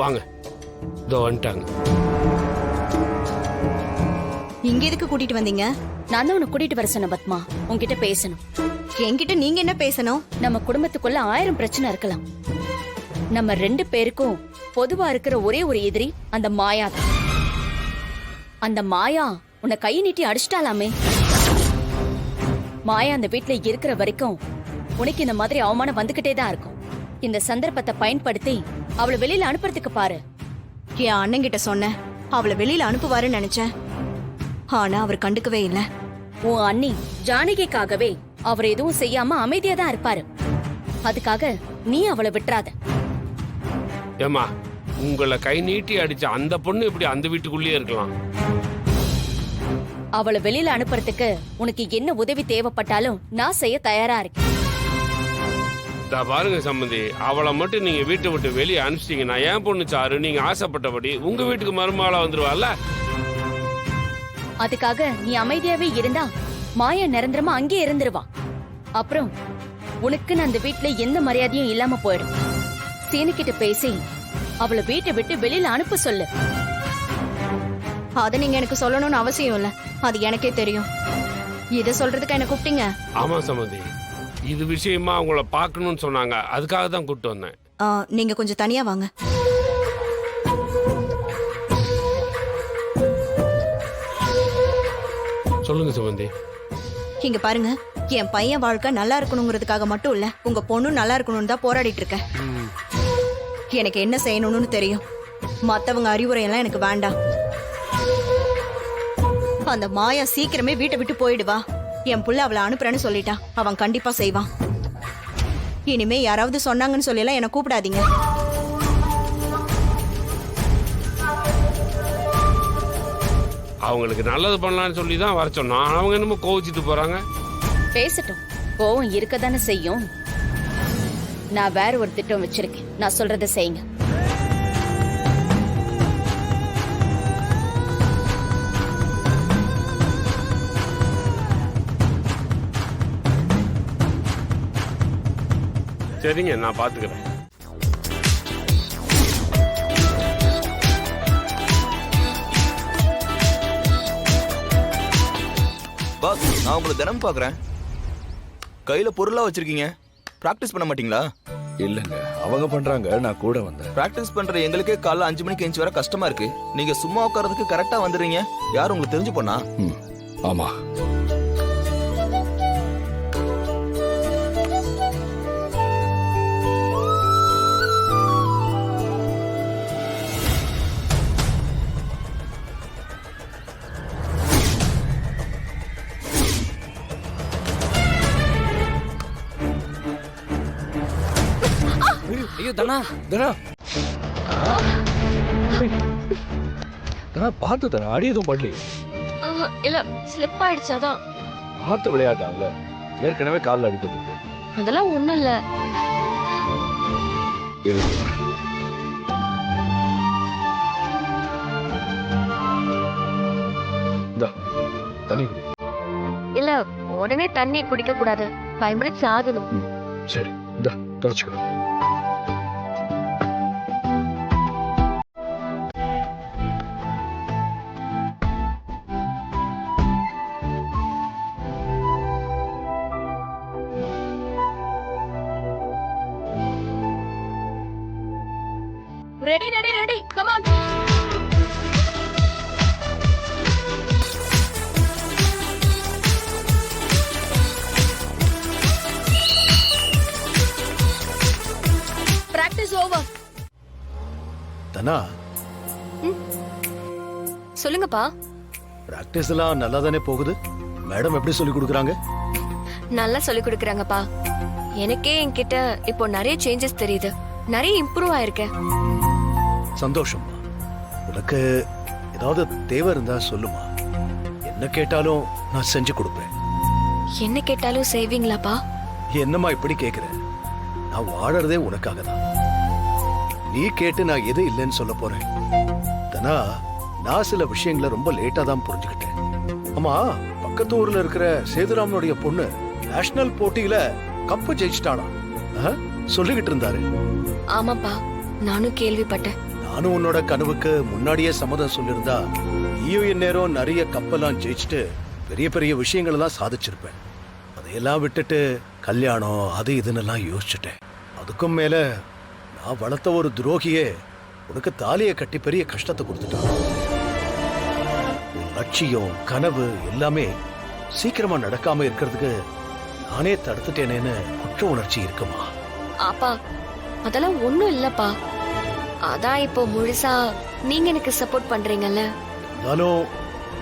வாங்க, இதோ வந்துட்டாங்க. இங்க எதுக்கு கூட்டிட்டு வந்தீங்க? நான் தான் உன்னை கூட்டிட்டு வர சொன்ன பத்மா. உன்கிட்ட பேசணும். என்கிட்ட நீங்க என்ன பேசணும்? நம்ம குடும்பத்துக்குள்ள 1000 பிரச்சனை இருக்கலாம். நம்ம 2 பேருக்கும் பொதுவா இருக்கிற ஒரே ஒரு எதிரி அந்த மாயா தான். அந்த மாயா உன்னை கை நீட்டி அடிச்சிட்டாலாமே. மாயா அந்த வீட்டுல இருக்கிற வரைக்கும் உனக்கு இந்த மாதிரி அவமானம் வந்துகிட்டே தான் இருக்கும். இந்த சந்தர்ப்பத்தை பயன்படுத்தி அவளை வெளியில அனுப்புறதுக்கு பாரு. என் அண்ணன் கிட்ட சொன்னேன், அவளை வெளியில அனுப்புவாருன்னு நினைச்சேன். ஆனா அவர் கண்டுக்கவே இல்ல. உன் அண்ணி ஜானகிக்காகவே அவர் எதுவும் செய்யாம அமைதியா தான் இருப்பாரு. அதுக்காக நீ அவளை விட்டுறாத. ஏமா, உங்களை கை நீட்டி அடிச்ச அந்த பொண்ணு இப்படி அந்த வீட்டுக்குள்ளேயே இருக்கலாம்? அவளை வெளியில அனுப்புறதுக்கு உனக்கு என்ன உதவி தேவைப்பட்டாலும் நான் செய்ய தயாரா இருக்கேன். பாருங்க சம்பந்தி, அவளை மட்டும் நீங்க வீட்டை விட்டு வெளியே அனுப்பிச்சிட்டீங்கன்னா ஏன் பொண்ணு சாரு நீங்க ஆசைப்பட்டபடி உங்க வீட்டுக்கு மருமகளா வந்துருவாள்ல. அதுக்காக நீ அமைதியாவே இருந்தா மாயா நிரந்தரமா அங்கே இருந்துருவா. அப்புறம் உனக்குன்னு அந்த வீட்டுல எந்த மரியாதையும் இல்லாம போயிடும். சீனுக்கிட்ட பேசி அவளை வீட்டை விட்டு வெளியில அனுப்ப சொல்லு. அத நீங்க எனக்கு சொல்லணும்னு அவசியம் இல்ல, அது எனக்கே தெரியும். இத சொல்றதுக்கு என்ன கூப்பிட்டீங்க? ஆமா சம்பந்தி, இது விஷயமா அவங்கள பாக்கணும்னு சொன்னாங்க, அதுக்காக தான் கூப்பிட்டு வந்தேன். நீங்க கொஞ்சம் தனியா வாங்க. சொல்லுங்க சம்பந்தி. இங்க பாருங்க, என் பையன் வாழ்க்கை நல்லா இருக்கணுங்கிறதுக்காக மட்டும் இல்ல, உங்க பொண்ணும் நல்லா இருக்கணும்னு தான் போராடிட்டு இருக்கேன். எனக்கு என்ன செய்யணும்னு தெரியும். மத்தவங்க அறிவுரையெல்லாம் எனக்கு வேண்டாம். அந்த மாயா சீக்கிரமே வீட்டை விட்டு போயிடுவா. என் புள்ள அவளை அனுப்புறேன்னு சொல்லிட்டா, அவன் கண்டிப்பா செய்வான். இனிமே யாராவது சொன்னாங்கன்னு சொல்லலாம் என்ன கூப்பிடாதீங்க. அவங்களுக்கு நல்லது பண்ணலாம்னு சொல்லி தான் வர சொன்னோம். அவங்க என்னமோ கோவிச்சிட்டு போறாங்க. பேசட்டும், கோவம் இருக்கதானே செய்யும். நான் வேற ஒரு திட்டம் வச்சிருக்கேன், நான் சொல்றதை செய்யுங்க. சரிங்க, நான் பாத்துக்கிறேன். பாஸ், நான் உங்களை தினம் பாக்குறேன். கையில பொருளா வச்சிருக்கீங்க. பிராக்டிஸ் பண்ண மாட்டீங்களா? இல்லங்க, அவங்க பண்றாங்க, நான் கூட வந்தேன். பிராக்டிஸ் பண்ற எங்களுக்கே காலைல 5 மணிக்கு எஞ்சி வர கஷ்டமா இருக்கு. நீங்க சும்மா உட்கார்றதுக்கு கரெக்டா வந்துடுறீங்க. யார் உங்களுக்கு தெரிஞ்சு போனா? ஆமா, ஐயோ தனா தனா தனா பார்த்து தனா, அடி எதுவும் பண்ணி இல்ல ஸ்லிப் ஆயிடுச்சாதான். பார்த்து விளையாட்டாங்கல்ல, ஏற்கனவே காலில் அடிப்பட்டு. அதெல்லாம் ஒண்ணும் இல்ல. தண்ணி இல்ல உடனே தண்ணி குடிக்க கூடாது, 5 மினிட்ஸ் ஆகணும். சரி, இந்த தொடச்சுக்கோ. Ready ready ready, come on. Practice over. Dhana, சொல்லுங்கப்பா. பிராக்டிஸ் எல்லாம் நல்லா தானே போகுது? மேடம் எப்படி சொல்லி கொடுக்குறாங்க? நல்லா சொல்லி கொடுக்குறாங்கப்பா. எனக்கே என்கிட்ட இப்போ நிறைய சேஞ்சஸ் தெரியுது, நிறைய இம்ப்ரூவ் ஆயிருக்கேன். சந்தோஷம். உனக்கு ஏதாவது தேவை இருந்தா சொல்லுமா, என்ன கேட்டாலும் நான் செஞ்சு கொடுப்பேன். என்ன கேட்டாலும் செய்வீங்களாப்பா? என்னம்மா இப்படி கேக்குற? நான் வாழறதே உனக்காக தான். நீ கேட்டு நான் எது இல்லைன்னு சொல்ல போறேன். தனா, நான் சில விஷயங்களை ரொம்ப லேட்டா தான் புரிஞ்சுக்கிட்டேன். ஆமா, பக்கத்து ஊர்ல இருக்கிற சேதுராமனுடைய பொண்ணு நேஷனல் போட்டியில கப்பு ஜெயிச்சிட்டானா? சொல்லிக்கிட்டு இருந்தாரு. ஆமாப்பா, நானும் கேள்விப்பட்டேன். நானும் உன்னோட கனவுக்கு முன்னாடியே சம்மதம் சொல்லியிருந்தா நீயும் இந்நேரம் நிறைய கப்பெல்லாம் ஜெயிச்சுட்டு பெரிய பெரிய விஷயங்களெல்லாம் சாதிச்சிருப்பேன். அதையெல்லாம் விட்டுட்டு கல்யாணம் அது இதுன்னெல்லாம் யோசிச்சுட்டேன். அதுக்கும் மேல நான் வளர்த்த ஒரு துரோகியே உனக்கு தாலியை கட்டி பெரிய கஷ்டத்தை கொடுத்துட்டான். உன் லட்சியம் கனவு எல்லாமே சீக்கிரமா நடக்காம இருக்கிறதுக்கு நானே தடுத்துட்டேனேன்னு குற்ற உணர்ச்சி இருக்குமா? அப்பா அதெல்லாம் ஒண்ணும் இல்லப்பா. அதான் இப்போ முழுசா நீங்க எனக்கு சப்போர்ட் பண்றீங்கல்ல. இருந்தாலும்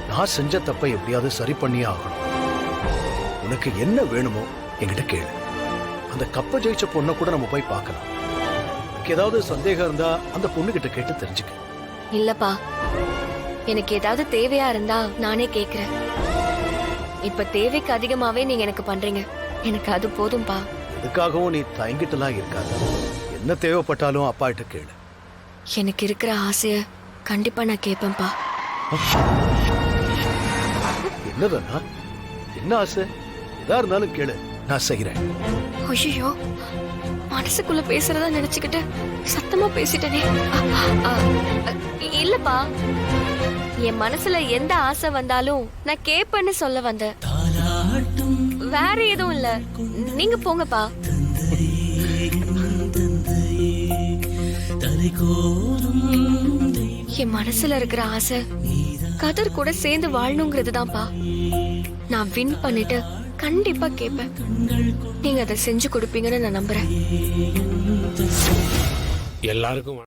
நான் செஞ்ச தப்பை எப்படியாவது சரி பண்ணியே ஆகணும். உனக்கு என்ன வேணுமோ என்கிட்ட கேளு. அந்த கப்பை ஜெயிச்ச பொண்ணை கூட நம்ம போய் பார்க்கலாம். உனக்கு ஏதாவது சந்தேகம் இருந்தா அந்த பொண்ணு கிட்ட கேட்டு தெரிஞ்சுக்க. இல்லப்பா, எனக்கு ஏதாவது தேவையா இருந்தா நானே கேக்குறேன். இப்ப தேவைக்கு அதிகமாவே நீங்க எனக்கு பண்றீங்க. எனக்கு அது போதும்பா. எதுக்காகவும் நீ தயங்கிட்டுலாம் இருக்காது. என்ன தேவைப்பட்டாலும் அப்பா கிட்ட கேளு. எனக்கு இருக்கிற ஆசைய கண்டிப்பா நான் கேட்பேன்ப்பா. என்னதுன்னா என்ன ஆசை? எதா இருந்தாலும் கேளு, நான் செய்யறேன். ஐயோ, மனசுக்குள்ள பேசுறதா நினைச்சுக்கிட்டு சத்தமா பேசிட்டனே. இல்லப்பா, என் மனசுல எந்த ஆசை வந்தாலும் நான் கேட்பேன்னு சொல்ல வந்தேன். வேற எதுவும் இல்ல. நீங்க போங்கப்பா. என் மனசுல இருக்கிற ஆசை கதர் கூட சேர்ந்து வாழணுங்கிறது தான்ப்பா. நான் வின் பண்ணிட்டு கண்டிப்பா கேட்பேன். நீங்க அதை செஞ்சு கொடுப்பீங்கன்னு நான் நம்புறேன். எல்லாருக்கும்